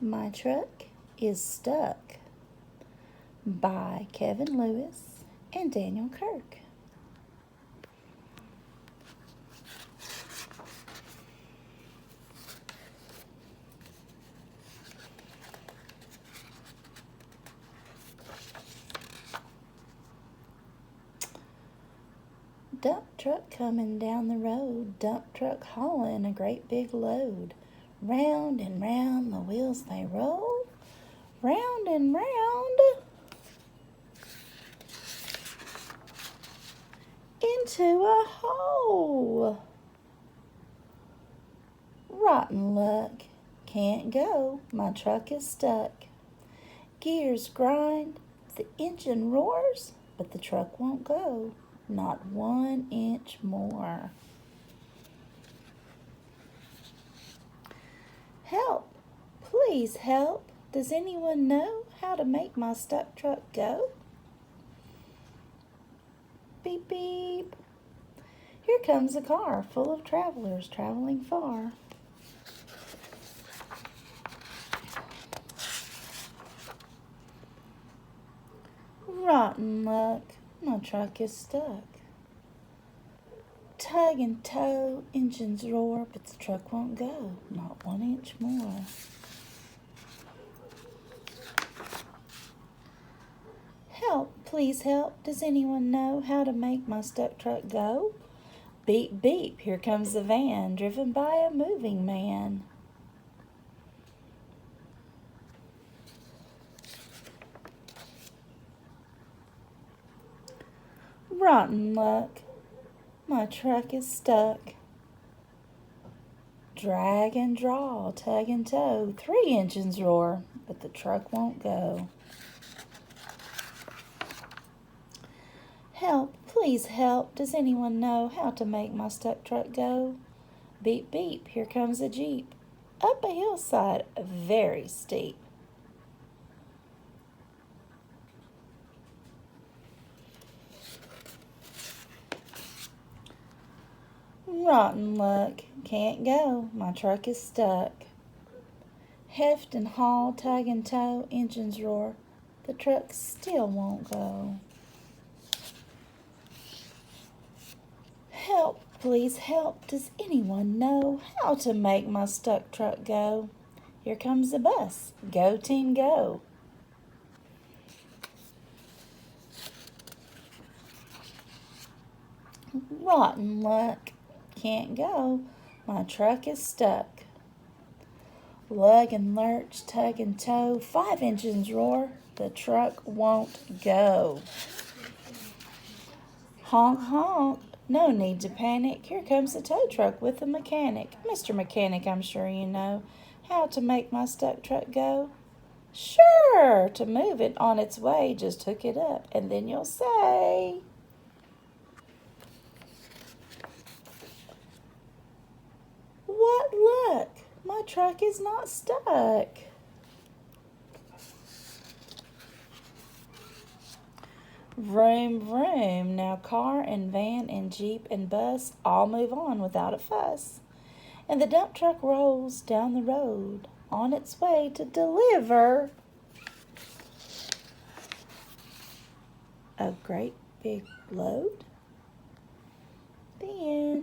My Truck is Stuck by Kevin Lewis and Daniel Kirk. Dump truck coming down the road, dump truck hauling a great big load. Round and round the wheels they roll, round and round into a hole. Rotten luck, can't go, my truck is stuck. Gears grind, the engine roars, but the truck won't go, not 1 inch more. Help, please help. Does anyone know how to make my stuck truck go? Beep, beep. Here comes a car full of travelers traveling far. Rotten luck, my truck is stuck. Tug and tow, engines roar, but the truck won't go, not 1 inch more. Help, please help. Does anyone know how to make my stuck truck go? Beep, beep, here comes the van, driven by a moving man. Rotten luck, my truck is stuck. Drag and draw, tug and tow, 3 engines roar, but the truck won't go. Help, please help. Does anyone know how to make my stuck truck go? Beep, beep, here comes a Jeep. Up a hillside, very steep. Rotten luck, can't go, my truck is stuck. Heft and haul, tug and tow, engines roar, the truck still won't go. Help, please help. Does anyone know how to make my stuck truck go? Here comes the bus. Go team go. Rotten luck, can't go. My truck is stuck. Lug and lurch, tug and tow, 5 engines roar, the truck won't go. Honk, honk, no need to panic. Here comes the tow truck with the mechanic. Mr. Mechanic, I'm sure you know how to make my stuck truck go. Sure, to move it on its way, just hook it up, and then you'll say, what luck, my truck is not stuck. Vroom, vroom, now car and van and Jeep and bus all move on without a fuss. And the dump truck rolls down the road on its way to deliver a great big load. The end.